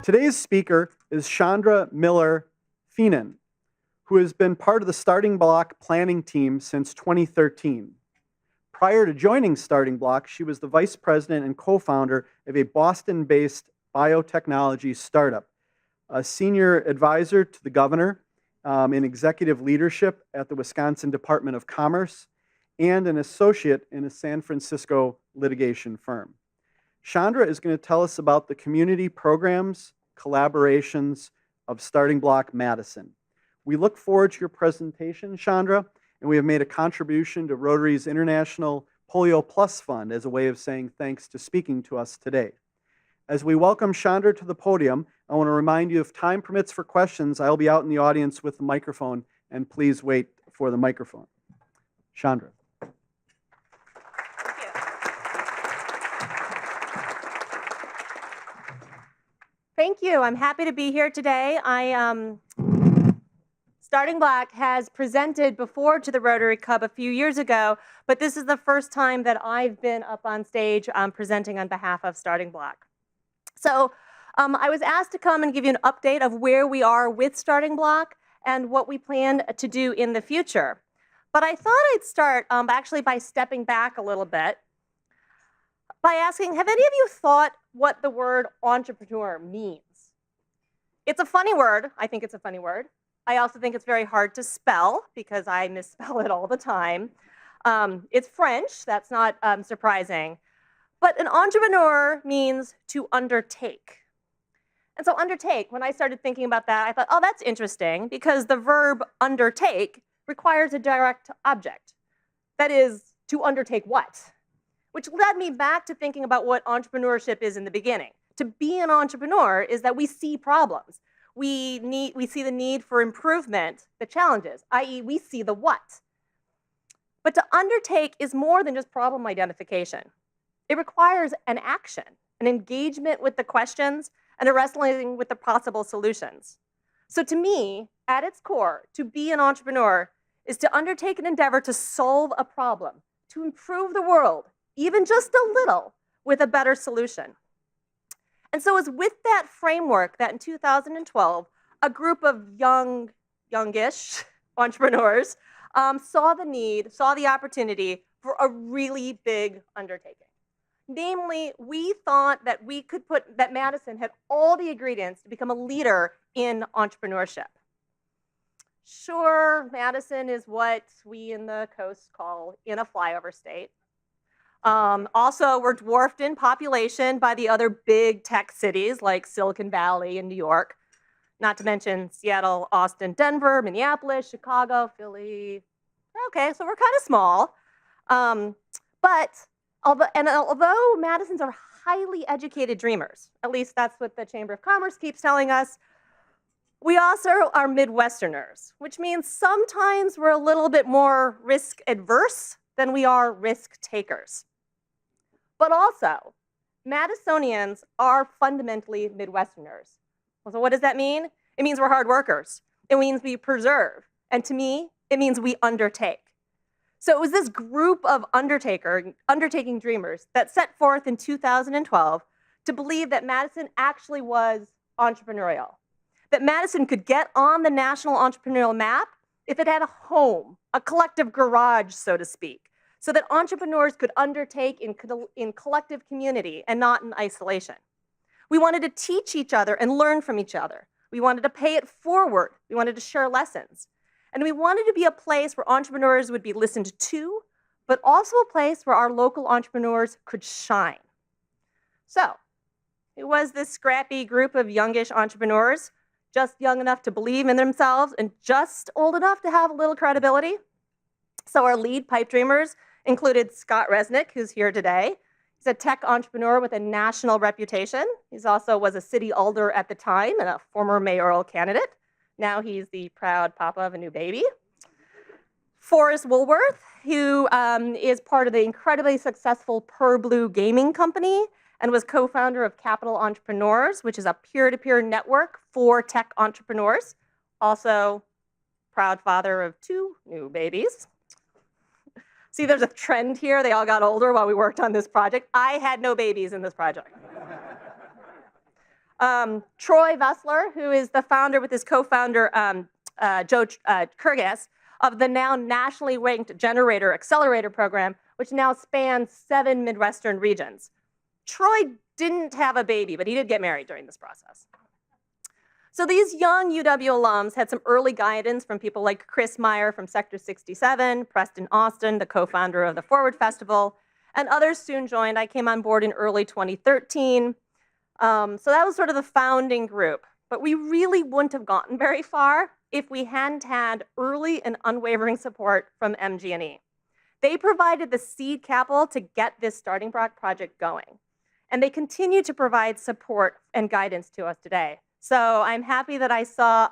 Today's speaker is Chandra Miller Fienen, who has been part of the StartingBlock planning team since 2013. Prior to joining StartingBlock, she was the vice president and co-founder of a Boston-based biotechnology startup, a senior advisor to the governor in executive leadership at the Wisconsin Department of Commerce, and an associate in a San Francisco litigation firm. Chandra is going to tell us about the community programs, collaborations of StartingBlock Madison. We look forward to your presentation, Chandra, and we have made a contribution to Rotary's International Polio Plus Fund as a way of saying thanks to speaking to us today. As we welcome Chandra to the podium, I want to remind you if time permits for questions, I'll be out in the audience with the microphone, and please wait for the microphone. Chandra. Thank you. I'm happy to be here today. StartingBlock has presented before to the Rotary Club a few years ago, but this is the first time that I've been up on stage presenting on behalf of StartingBlock. So I was asked to come and give you an update of where we are with StartingBlock and what we plan to do in the future. But I thought I'd start actually by stepping back a little bit by asking, have any of you thought what the word entrepreneur means? It's a funny word. I think it's a funny word. I also think it's very hard to spell because I misspell it all the time. It's French. That's not surprising. But an entrepreneur means to undertake. And so undertake, when I started thinking about that, I thought, oh, that's interesting because the verb undertake requires a direct object. That is, to undertake what? Which led me back to thinking about what entrepreneurship is in the beginning. To be an entrepreneur is that we see problems. We see the need for improvement, the challenges, i.e. we see the what. But to undertake is more than just problem identification. It requires an action, an engagement with the questions, and a wrestling with the possible solutions. So to me, at its core, to be an entrepreneur is to undertake an endeavor to solve a problem, to improve the world, even just a little, with a better solution. And so it's with that framework that in 2012, a group of youngish entrepreneurs saw the need, saw the opportunity for a really big undertaking. Namely, we thought that that Madison had all the ingredients to become a leader in entrepreneurship. Sure, Madison is what we in the coast call in a flyover state. Also, we're dwarfed in population by the other big tech cities like Silicon Valley and New York, not to mention Seattle, Austin, Denver, Minneapolis, Chicago, Philly. Okay, so we're kind of small. Although Madisons are highly educated dreamers, at least that's what the Chamber of Commerce keeps telling us, we also are Midwesterners, which means sometimes we're a little bit more risk adverse than we are risk takers. But also, Madisonians are fundamentally Midwesterners. So what does that mean? It means we're hard workers. It means we preserve. And to me, it means we undertake. So it was this group of undertaking dreamers that set forth in 2012 to believe that Madison actually was entrepreneurial. That Madison could get on the national entrepreneurial map if it had a home, a collective garage, so to speak, so that entrepreneurs could undertake in collective community and not in isolation. We wanted to teach each other and learn from each other. We wanted to pay it forward. We wanted to share lessons. And we wanted to be a place where entrepreneurs would be listened to, but also a place where our local entrepreneurs could shine. So, it was this scrappy group of youngish entrepreneurs, just young enough to believe in themselves and just old enough to have a little credibility. So our lead pipe dreamers included Scott Resnick, who's here today. He's a tech entrepreneur with a national reputation. He also was a city alder at the time and a former mayoral candidate. Now he's the proud papa of a new baby. Forrest Woolworth, who is part of the incredibly successful Per Blue gaming company and was co-founder of Capital Entrepreneurs, which is a peer-to-peer network for tech entrepreneurs. Also, proud father of 2 new babies. See, there's a trend here. They all got older while we worked on this project. I had no babies in this project. Troy Vessler, who is the founder with his co-founder, Joe Kurgas, of the now nationally ranked Generator Accelerator program, which now spans 7 Midwestern regions. Troy didn't have a baby, but he did get married during this process. So these young UW alums had some early guidance from people like Chris Meyer from Sector 67, Preston Austin, the co-founder of the Forward Festival, and others soon joined. I came on board in early 2013. So that was sort of the founding group. But we really wouldn't have gotten very far if we hadn't had early and unwavering support from MG&E. They provided the seed capital to get this StartingBlock project going. And they continue to provide support and guidance to us today. So I'm happy that I saw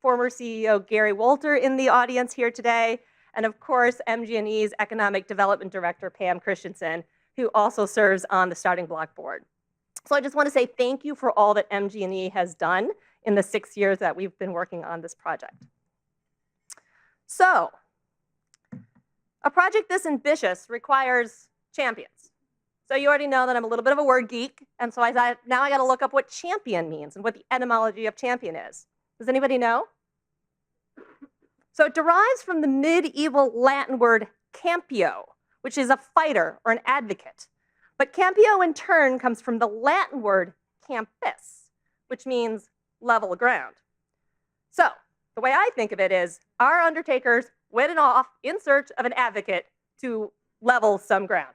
former CEO Gary Wolter in the audience here today, and of course, MG&E's Economic Development Director, Pam Christensen, who also serves on the StartingBlock board. So I just want to say thank you for all that MG&E has done in the 6 years that we've been working on this project. So, a project this ambitious requires champions. So you already know that I'm a little bit of a word geek, and so I thought, now I got to look up what champion means and what the etymology of champion is. Does anybody know? So it derives from the medieval Latin word campio, which is a fighter or an advocate. But campio in turn comes from the Latin word campus, which means level ground. So the way I think of it is our undertakers went off in search of an advocate to level some ground.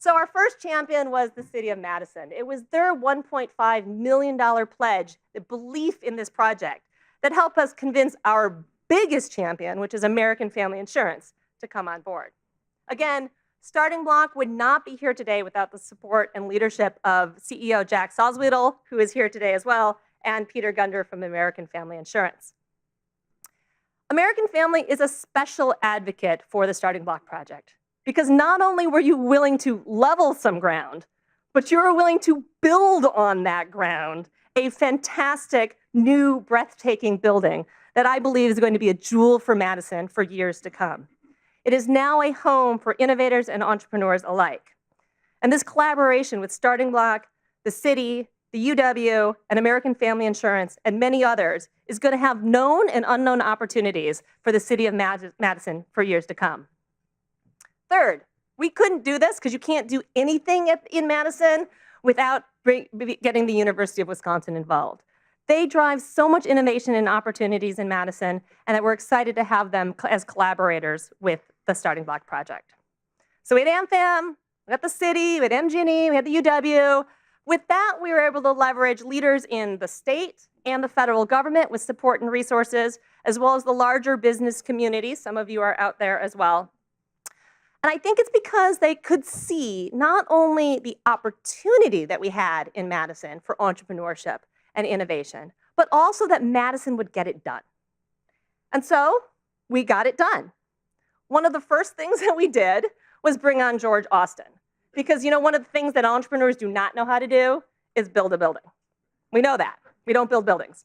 So our first champion was the city of Madison. It was their $1.5 million pledge, the belief in this project, that helped us convince our biggest champion, which is American Family Insurance, to come on board. Again, StartingBlock would not be here today without the support and leadership of CEO Jack Salzwedel, who is here today as well, and Peter Gunder from American Family Insurance. American Family is a special advocate for the StartingBlock project, because not only were you willing to level some ground, but you were willing to build on that ground a fantastic, new, breathtaking building that I believe is going to be a jewel for Madison for years to come. It is now a home for innovators and entrepreneurs alike. And this collaboration with StartingBlock, the city, the UW, and American Family Insurance, and many others is going to have known and unknown opportunities for the city of Madison for years to come. Third, we couldn't do this because you can't do anything in Madison without getting the University of Wisconsin involved. They drive so much innovation and opportunities in Madison, and that we're excited to have them as collaborators with the StartingBlock project. So we had AmFam, we had the city, we had MG&E, we had the UW. With that, we were able to leverage leaders in the state and the federal government with support and resources, as well as the larger business community. Some of you are out there as well. And I think it's because they could see not only the opportunity that we had in Madison for entrepreneurship and innovation, but also that Madison would get it done. And so we got it done. One of the first things that we did was bring on George Austin. Because one of the things that entrepreneurs do not know how to do is build a building. We know that. We don't build buildings.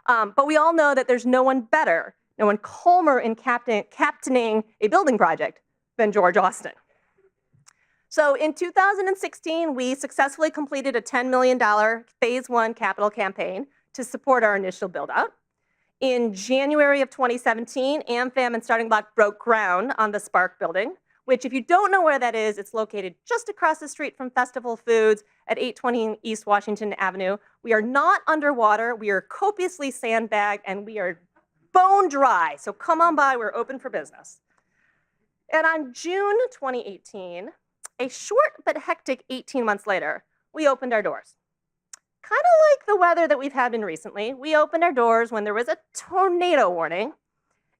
But we all know that there's no one better, no one calmer in captaining a building project than George Austin. So in 2016, we successfully completed a $10 million phase 1 capital campaign to support our initial build out. In January of 2017, AmFam and StartingBlock broke ground on the Spark building, which if you don't know where that is, it's located just across the street from Festival Foods at 820 East Washington Avenue. We are not underwater, we are copiously sandbagged, and we are bone dry. So come on by, we're open for business. And on June 2018, a short but hectic 18 months later, we opened our doors. Kind of like the weather that we've had in recently, we opened our doors when there was a tornado warning.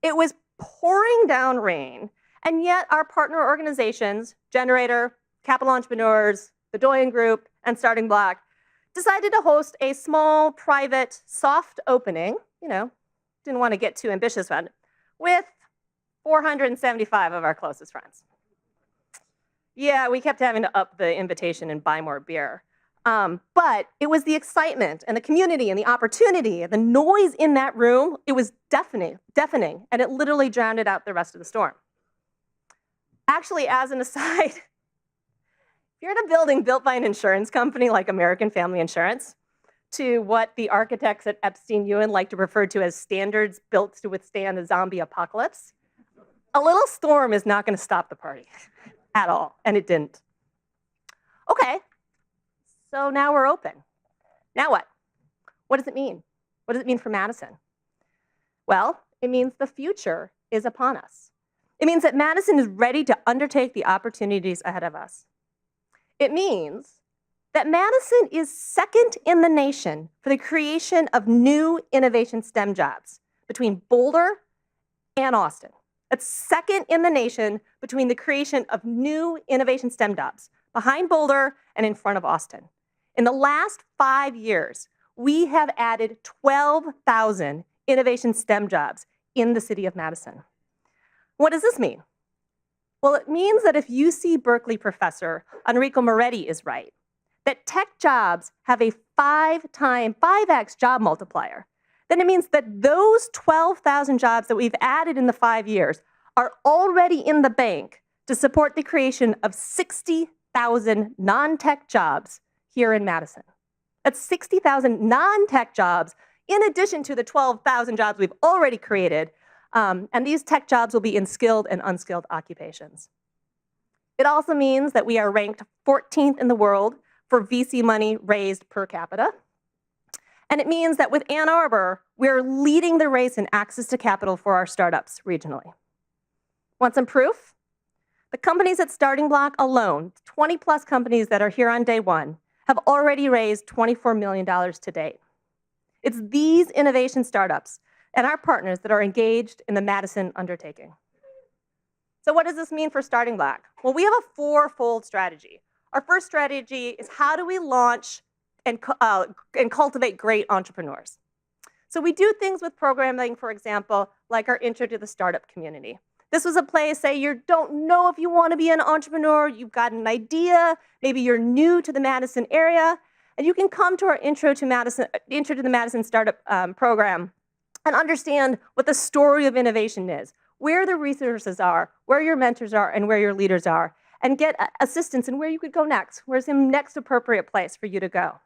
It was pouring down rain, and yet our partner organizations, Generator, Capital Entrepreneurs, the Doyen Group, and StartingBlock, decided to host a small, private, soft opening, didn't want to get too ambitious on it, with 475 of our closest friends. Yeah, we kept having to up the invitation and buy more beer. But it was the excitement and the community and the opportunity and the noise in that room, it was deafening, and it literally drowned out the rest of the storm. Actually, as an aside, If you're in a building built by an insurance company like American Family Insurance, to what the architects at Epstein-Ewen like to refer to as standards built to withstand a zombie apocalypse, a little storm is not going to stop the party at all, and it didn't. Okay, so now we're open. Now what? What does it mean? What does it mean for Madison? Well, it means the future is upon us. It means that Madison is ready to undertake the opportunities ahead of us. It means that Madison is second in the nation for the creation of new innovation STEM jobs between Boulder and Austin. That's second in the nation between the creation of new innovation STEM jobs behind Boulder and in front of Austin. In the last 5 years, we have added 12,000 innovation STEM jobs in the city of Madison. What does this mean? Well, it means that if UC Berkeley professor Enrico Moretti is right, that tech jobs have a 5x job multiplier, then it means that those 12,000 jobs that we've added in the 5 years are already in the bank to support the creation of 60,000 non-tech jobs here in Madison. That's 60,000 non-tech jobs in addition to the 12,000 jobs we've already created. And these tech jobs will be in skilled and unskilled occupations. It also means that we are ranked 14th in the world for VC money raised per capita. And it means that with Ann Arbor, we're leading the race in access to capital for our startups regionally. Want some proof? The companies at StartingBlock alone, 20+ companies that are here on day one, have already raised $24 million to date. It's these innovation startups and our partners that are engaged in the Madison undertaking. So what does this mean for StartingBlock? Well, we have a four-fold strategy. Our first strategy is how do we launch and cultivate great entrepreneurs? So we do things with programming, for example, like our intro to the startup community. This was a place, say you don't know if you want to be an entrepreneur, you've got an idea, maybe you're new to the Madison area, and you can come to our intro to the Madison startup program and understand what the story of innovation is, where the resources are, where your mentors are, and where your leaders are, and get assistance in where you could go next, where's the next appropriate place for you to go.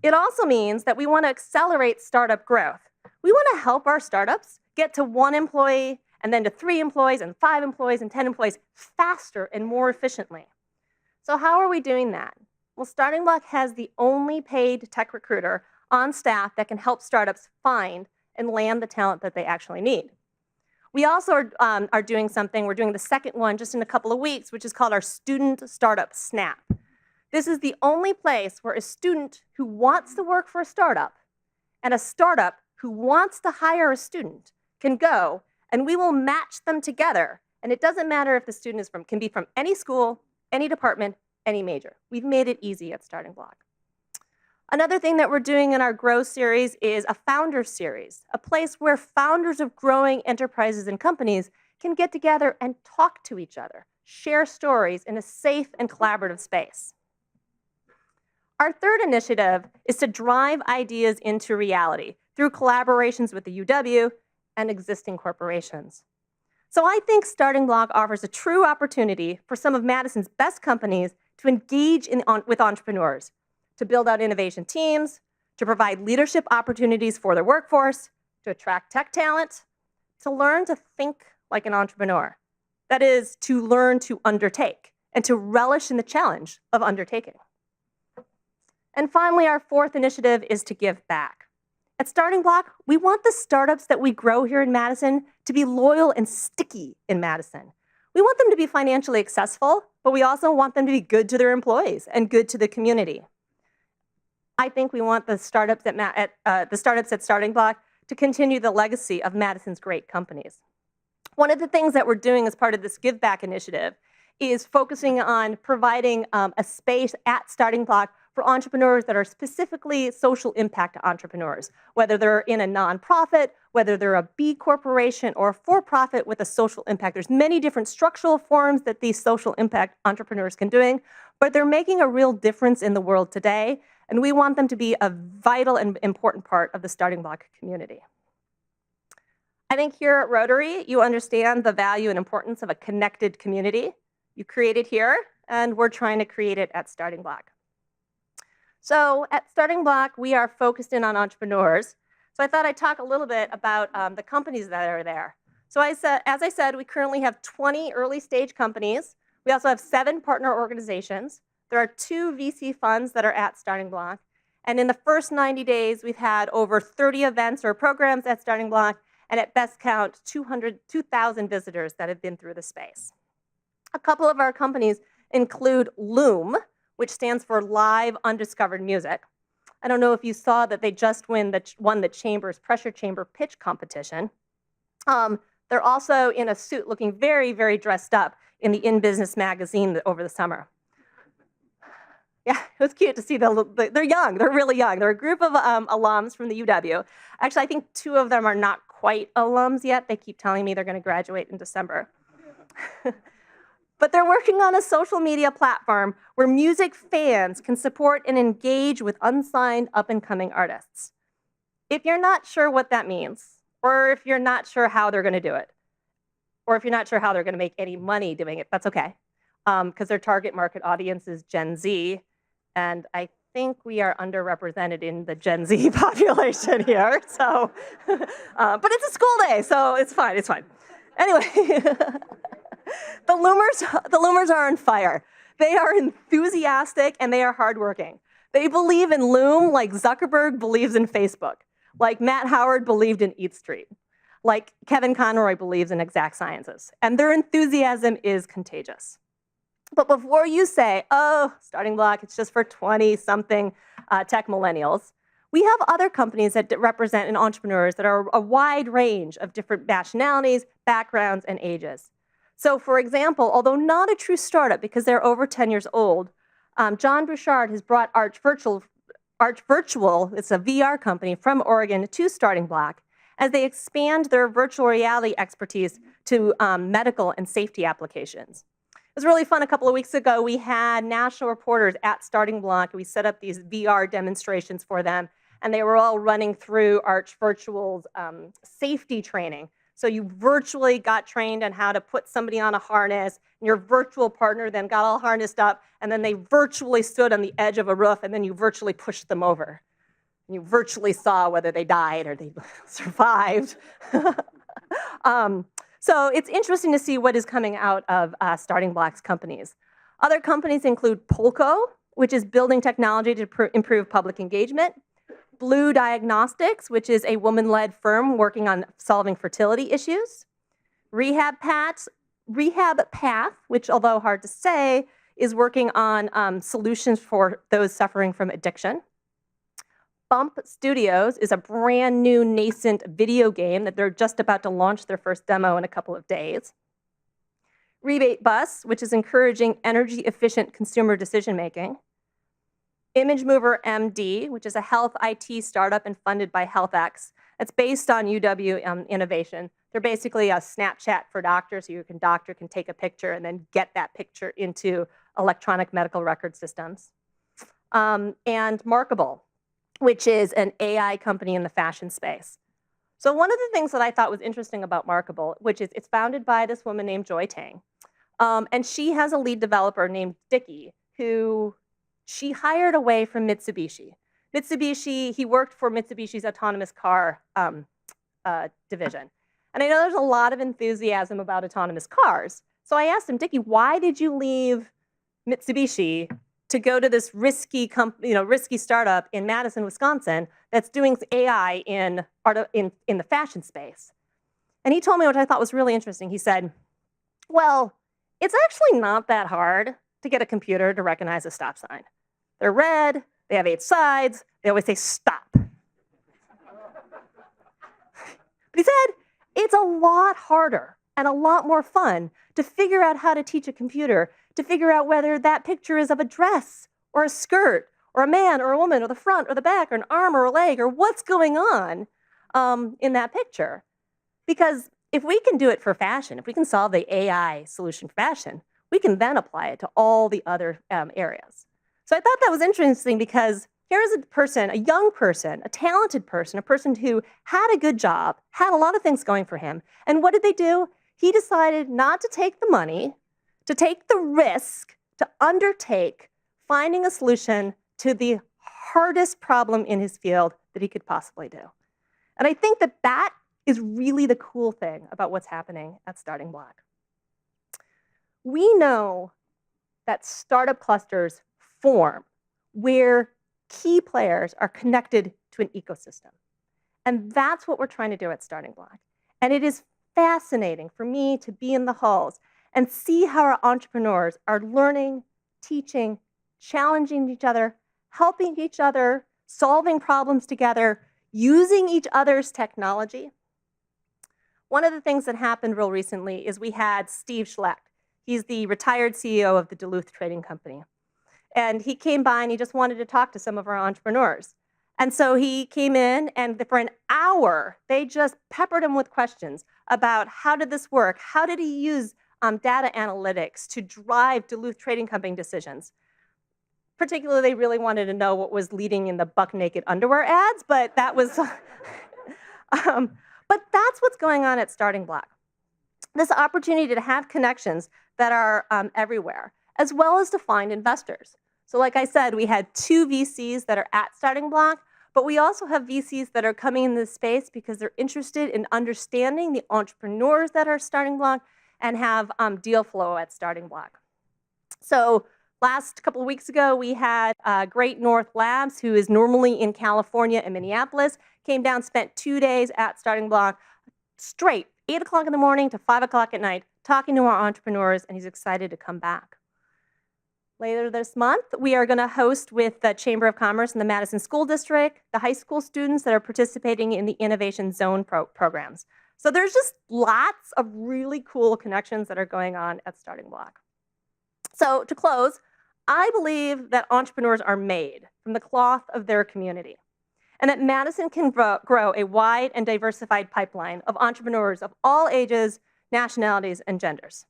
It also means that we want to accelerate startup growth. We want to help our startups get to 1 employee, and then to 3 employees, and 5 employees, and 10 employees faster and more efficiently. So how are we doing that? Well, StartingBlock has the only paid tech recruiter on staff that can help startups find and land the talent that they actually need. We also are doing something, we're doing the second one just in a couple of weeks, which is called our Student Startup Snap. This is the only place where a student who wants to work for a startup and a startup who wants to hire a student can go, and we will match them together. And it doesn't matter if the student can be from any school, any department, any major. We've made it easy at StartingBlock. Another thing that we're doing in our Grow series is a founder series, a place where founders of growing enterprises and companies can get together and talk to each other, share stories in a safe and collaborative space. Our third initiative is to drive ideas into reality through collaborations with the UW and existing corporations. So I think StartingBlock offers a true opportunity for some of Madison's best companies to engage with entrepreneurs, to build out innovation teams, to provide leadership opportunities for their workforce, to attract tech talent, to learn to think like an entrepreneur. That is, to learn to undertake and to relish in the challenge of undertaking. And finally, our fourth initiative is to give back. At StartingBlock, we want the startups that we grow here in Madison to be loyal and sticky in Madison. We want them to be financially successful, but we also want them to be good to their employees and good to the community. I think we want the startups at StartingBlock to continue the legacy of Madison's great companies. One of the things that we're doing as part of this Give Back initiative is focusing on providing a space at StartingBlock for entrepreneurs that are specifically social impact entrepreneurs, whether they're in a nonprofit, whether they're a B corporation or a for-profit with a social impact. There's many different structural forms that these social impact entrepreneurs can do, but they're making a real difference in the world today, and we want them to be a vital and important part of the StartingBlock community. I think here at Rotary, you understand the value and importance of a connected community. You create it here and we're trying to create it at Starting Block. So at Starting Block, we are focused in on entrepreneurs. So I thought I'd talk a little bit about the companies that are there. So as I said, we currently have 20 early stage companies. We also have 7 partner organizations. There are 2 VC funds that are at Starting Block. And in the first 90 days, we've had over 30 events or programs at Starting Block, and at best count, 2,000 visitors that have been through the space. A couple of our companies include Loom, which stands for Live Undiscovered Music. I don't know if you saw that they just won the Chamber's Pressure Chamber Pitch Competition. They're also in a suit looking very, very dressed up in the In Business magazine over the summer. Yeah, it was cute to see they're young, they're really young. They're a group of alums from the UW. Actually, I think 2 of them are not quite alums yet. They keep telling me they're going to graduate in December. But they're working on a social media platform where music fans can support and engage with unsigned up-and-coming artists. If you're not sure what that means, or if you're not sure how they're going to do it, or if you're not sure how they're going to make any money doing it, that's okay, because their target market audience is Gen Z, and I think we are underrepresented in the Gen Z population here. So, but it's a school day, so it's fine. It's fine. Anyway. The Loomers are on fire. They are enthusiastic and they are hardworking. They believe in Loom like Zuckerberg believes in Facebook, like Matt Howard believed in Eat Street, like Kevin Conroy believes in exact sciences. And their enthusiasm is contagious. But before you say, oh, Starting Block, it's just for 20-something tech millennials, we have other companies that represent entrepreneurs that are a wide range of different nationalities, backgrounds, and ages. So for example, although not a true startup because they're over 10 years old, John Bouchard has brought Arch Virtual, it's a VR company from Oregon, to Starting Block as they expand their virtual reality expertise to medical and safety applications. It was really fun. A couple of weeks ago, we had national reporters at Starting Block. We set up these VR demonstrations for them, and they were all running through Arch Virtual's safety training. So you virtually got trained on how to put somebody on a harness, and your virtual partner then got all harnessed up, and then they virtually stood on the edge of a roof, and then you virtually pushed them over. And you virtually saw whether they died or they survived. So it's interesting to see what is coming out of Starting Block's companies. Other companies include Polko, which is building technology to improve public engagement. Blue Diagnostics, which is a woman-led firm working on solving fertility issues. Rehab Path, which although hard to say, is working on solutions for those suffering from addiction. Bump Studios is a brand new nascent video game that they're just about to launch their first demo in a couple of days. Rebate Bus, which is encouraging energy-efficient consumer decision-making. Image Mover MD, which is a health IT startup and funded by HealthX. It's based on UW innovation. They're basically a Snapchat for doctors, so doctor can take a picture and then get that picture into electronic medical record systems. And Markable, which is an AI company in the fashion space. So one of the things that I thought was interesting about Markable, which is it's founded by this woman named Joy Tang. And she has a lead developer named Dickie, who she hired away from Mitsubishi. He worked for Mitsubishi's autonomous car division. And I know there's a lot of enthusiasm about autonomous cars. So I asked him, Dickie, why did you leave Mitsubishi to go to this risky startup in Madison, Wisconsin that's doing AI in the fashion space? And he told me what I thought was really interesting. He said, well, it's actually not that hard to get a computer to recognize a stop sign. They're red, they have 8 sides, they always say stop. But he said, it's a lot harder and a lot more fun to figure out how to teach a computer to figure out whether that picture is of a dress or a skirt or a man or a woman or the front or the back or an arm or a leg or what's going on in that picture. Because if we can do it for fashion, if we can solve the AI solution for fashion, we can then apply it to all the other areas. So I thought that was interesting because here's a person, a young person, a talented person, a person who had a good job, had a lot of things going for him. And what did they do? He decided not to take the money, to take the risk to undertake finding a solution to the hardest problem in his field that he could possibly do. And I think that that is really the cool thing about what's happening at Starting Block. We know that startup clusters form where key players are connected to an ecosystem. And that's what we're trying to do at Starting Block. And it is fascinating for me to be in the halls and see how our entrepreneurs are learning, teaching, challenging each other, helping each other, solving problems together, using each other's technology. One of the things that happened real recently is we had Steve Schlecht. He's the retired CEO of the Duluth Trading Company. And he came by and he just wanted to talk to some of our entrepreneurs. And so he came in, and for an hour, they just peppered him with questions about how did this work? How did he use data analytics to drive Duluth Trading Company decisions? Particularly, they really wanted to know what was leading in the buck naked underwear ads, but that was, but that's what's going on at Starting Block. This opportunity to have connections that are everywhere, as well as to find investors. So like I said, we had 2 VCs that are at Starting Block, but we also have VCs that are coming in this space because they're interested in understanding the entrepreneurs that are Starting Block and have deal flow at Starting Block. So last couple of weeks ago, we had Great North Labs, who is normally in California and Minneapolis, came down, spent 2 days at Starting Block, straight, 8 o'clock in the morning to 5 o'clock at night, talking to our entrepreneurs, and he's excited to come back. Later this month, we are going to host with the Chamber of Commerce and the Madison School District, the high school students that are participating in the Innovation Zone programs. So there's just lots of really cool connections that are going on at Starting Block. So to close, I believe that entrepreneurs are made from the cloth of their community, and that Madison can grow a wide and diversified pipeline of entrepreneurs of all ages, nationalities, and genders.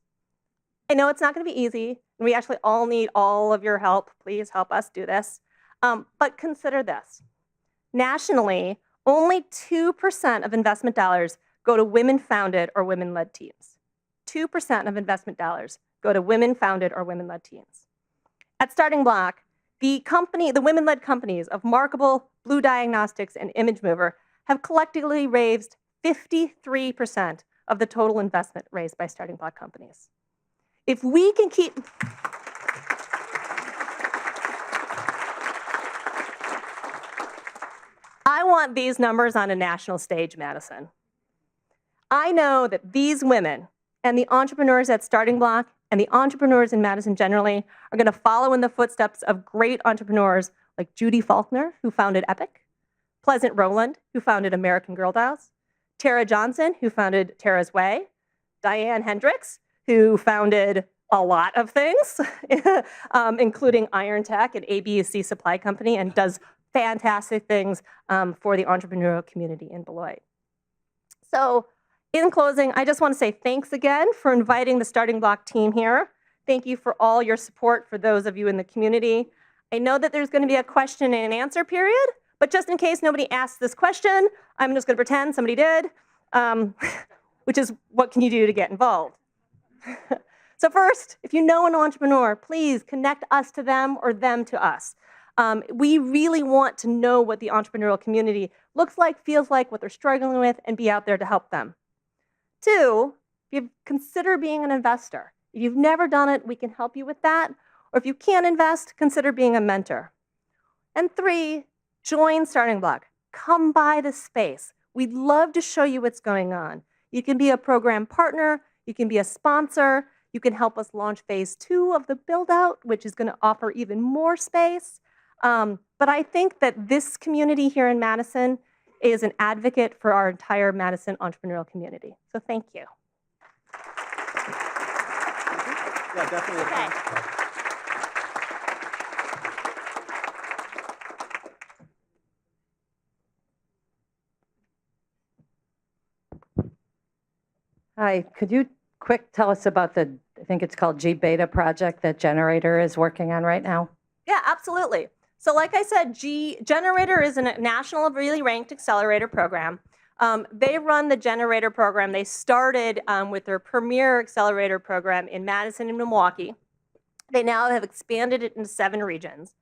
I know it's not going to be easy, and we actually all need all of your help. Please help us do this. But consider this. Nationally, only 2% of investment dollars go to women-founded or women-led teams. 2% of investment dollars go to women-founded or women-led teams. At Starting Block, the women-led companies of Markable, Blue Diagnostics, and Image Mover have collectively raised 53% of the total investment raised by Starting Block companies. If we can keep... I want these numbers on a national stage, Madison. I know that these women and the entrepreneurs at Starting Block and the entrepreneurs in Madison generally are going to follow in the footsteps of great entrepreneurs like Judy Faulkner, who founded Epic, Pleasant Rowland, who founded American Girl Dolls, Tara Johnson, who founded Tara's Way, Diane Hendricks, who founded a lot of things, including Iron Tech and ABC Supply Company, and does fantastic things for the entrepreneurial community in Beloit. So in closing, I just want to say thanks again for inviting the Starting Block team here. Thank you for all your support for those of you in the community. I know that there's going to be a question and answer period, but just in case nobody asks this question, I'm just going to pretend somebody did, which is what can you do to get involved? So first, if you know an entrepreneur, please connect us to them or them to us. We really want to know what the entrepreneurial community looks like, feels like, what they're struggling with, and be out there to help them. 2, if you consider being an investor. If you've never done it, we can help you with that. Or if you can't invest, consider being a mentor. And 3, join Starting Block. Come by the space. We'd love to show you what's going on. You can be a program partner. You can be a sponsor. You can help us launch phase 2 of the build-out, which is going to offer even more space. But I think that this community here in Madison is an advocate for our entire Madison entrepreneurial community. So thank you. Yeah, definitely. Okay. Hi, could you quick tell us about the, I think it's called G-Beta project that Generator is working on right now? Yeah, absolutely. So like I said, Generator is a national really ranked accelerator program. They run the Generator program. They started with their premier accelerator program in Madison and Milwaukee. They now have expanded it into 7 regions.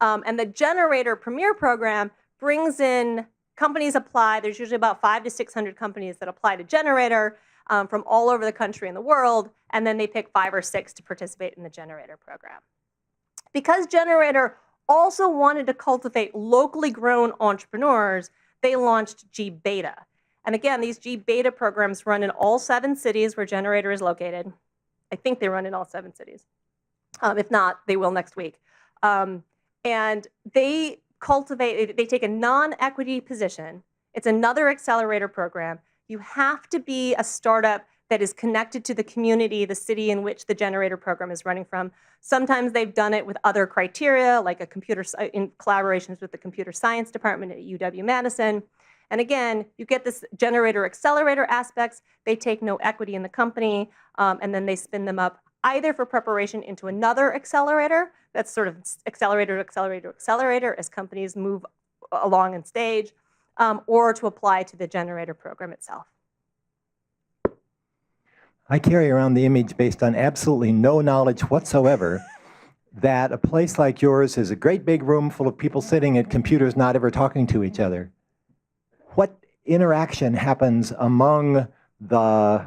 And the Generator Premier program brings in companies apply. There's usually about 500 to 600 companies that apply to Generator from all over the country and the world, and then they pick 5 or 6 to participate in the Generator program. Because Generator also wanted to cultivate locally grown entrepreneurs, they launched G-Beta. And again, these G-Beta programs run in all 7 cities where Generator is located. I think they run in all 7 cities. If not, they will next week. And they take a non-equity position. It's another accelerator program. You have to be a startup that is connected to the community, the city in which the Generator program is running from. Sometimes they've done it with other criteria, like in collaborations with the computer science department at UW-Madison. And again, you get this Generator accelerator aspects. They take no equity in the company, and then they spin them up either for preparation into another accelerator, that's sort of accelerator to accelerator to accelerator as companies move along in stage, or to apply to the Generator program itself. I carry around the image based on absolutely no knowledge whatsoever that a place like yours is a great big room full of people sitting at computers not ever talking to each other. What interaction happens among the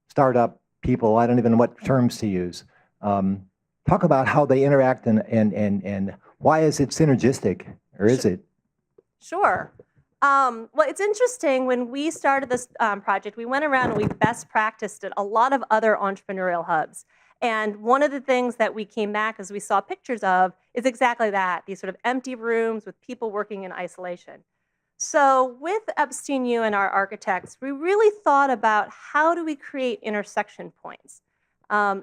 startup people? I don't even know what terms to use. Talk about how they interact and why is it synergistic, or is it? Sure. Well, it's interesting. When we started this project, we went around and we best practiced at a lot of other entrepreneurial hubs. And one of the things that we came back as we saw pictures of is exactly that, these sort of empty rooms with people working in isolation. So with Epstein U and our architects, we really thought about how do we create intersection points,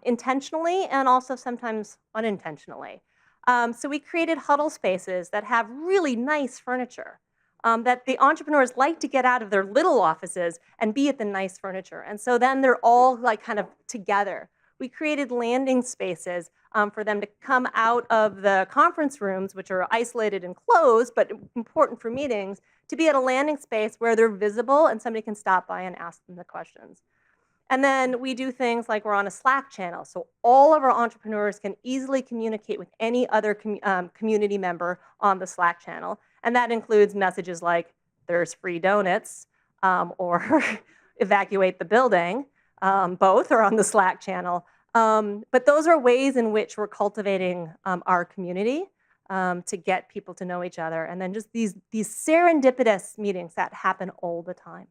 intentionally and also sometimes unintentionally. So we created huddle spaces that have really nice furniture, that the entrepreneurs like to get out of their little offices and be at the nice furniture. And so then they're all like kind of together. We created landing spaces for them to come out of the conference rooms, which are isolated and closed, but important for meetings, to be at a landing space where they're visible and somebody can stop by and ask them the questions. And then we do things like we're on a Slack channel, so all of our entrepreneurs can easily communicate with any other community member on the Slack channel. And that includes messages like, there's free donuts, or evacuate the building. Both are on the Slack channel. But those are ways in which we're cultivating our community to get people to know each other. And then just these serendipitous meetings that happen all the time.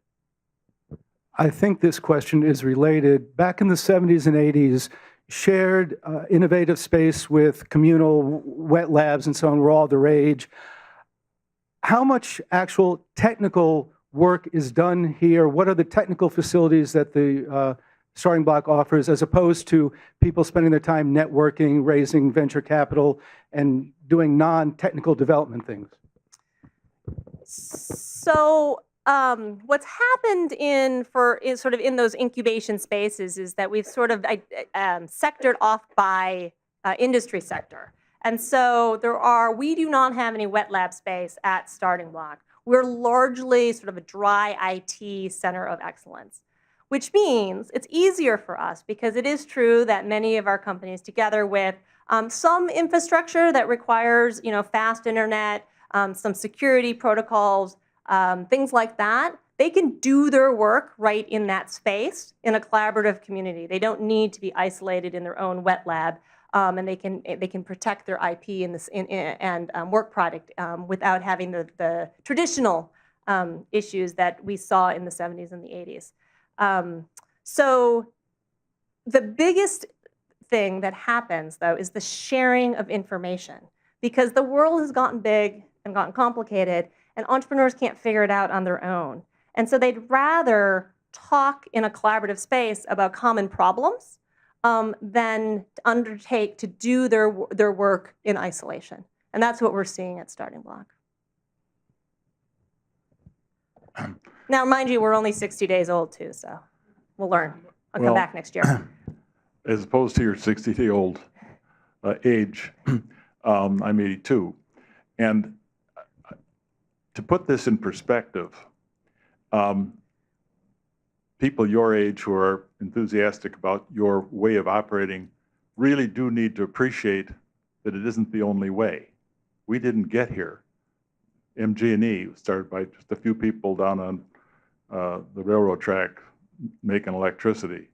I think this question is related. Back in the 70s and 80s, shared innovative space with communal wet labs and so on were all the rage. How much actual technical work is done here? What are the technical facilities that the Starting Block offers, as opposed to people spending their time networking, raising venture capital, and doing non-technical development things? So what's happened in those incubation spaces is that we've sort of sectored off by industry sector. And so we do not have any wet lab space at Starting Block. We're largely sort of a dry IT center of excellence, which means it's easier for us because it is true that many of our companies, together with some infrastructure that requires fast internet, some security protocols, things like that, they can do their work right in that space in a collaborative community. They don't need to be isolated in their own wet lab, and they can protect their IP and work product without having the traditional issues that we saw in the 70s and the 80s. So the biggest thing that happens, though, is the sharing of information, because the world has gotten big and gotten complicated, and entrepreneurs can't figure it out on their own. And so they'd rather talk in a collaborative space about common problems than to undertake to do their work in isolation. And that's what we're seeing at Starting Block. Now, mind you, we're only 60 days old, too, so we'll learn. I'll come back next year. As opposed to your 60-day-old age, I'm 82. And to put this in perspective, people your age who are enthusiastic about your way of operating really do need to appreciate that it isn't the only way. We didn't get here. MG&E was started by just a few people down on the railroad track making electricity.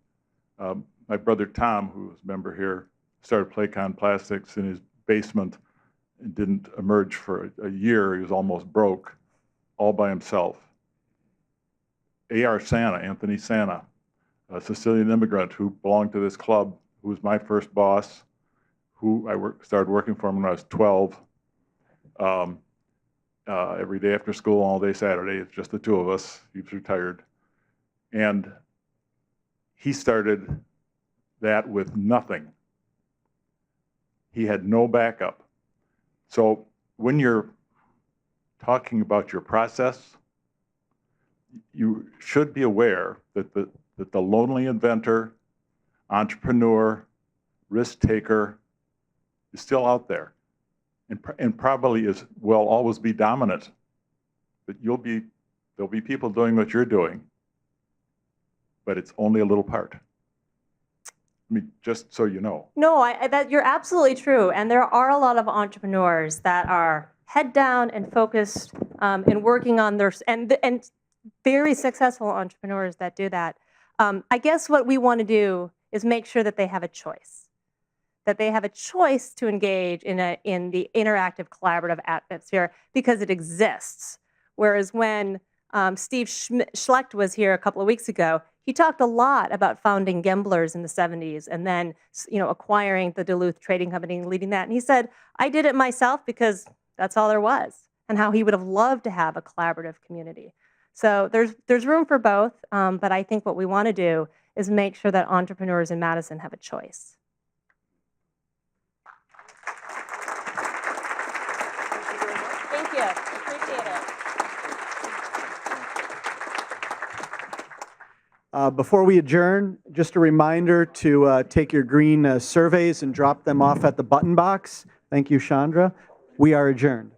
My brother Tom, who was a member here, started Playcon Plastics in his basement and didn't emerge for a year. He was almost broke, all by himself. A.R. Santa, Anthony Santa, a Sicilian immigrant who belonged to this club, who was my first boss, who I started working for him when I was 12. Every day after school, all day Saturday, it's just the two of us. He was retired. And he started that with nothing. He had no backup. So when you're talking about your process, you should be aware that the lonely inventor, entrepreneur, risk taker is still out there, and probably will always be dominant. But there'll be people doing what you're doing, but it's only a little part. I mean, just so you know. No, that you're absolutely true. And there are a lot of entrepreneurs that are head down and focused and working on their, and very successful entrepreneurs that do that. I guess what we want to do is make sure that they have a choice, that they have a choice to engage in the interactive, collaborative atmosphere because it exists. Whereas when Steve Schlecht was here a couple of weeks ago, he talked a lot about founding Gemblers in the 70s and then, acquiring the Duluth Trading Company and leading that. And he said, I did it myself because that's all there was, and how he would have loved to have a collaborative community. So there's room for both, but I think what we want to do is make sure that entrepreneurs in Madison have a choice. Thank you. Appreciate it. Before we adjourn, just a reminder to take your green surveys and drop them off at the button box. Thank you, Chandra. We are adjourned.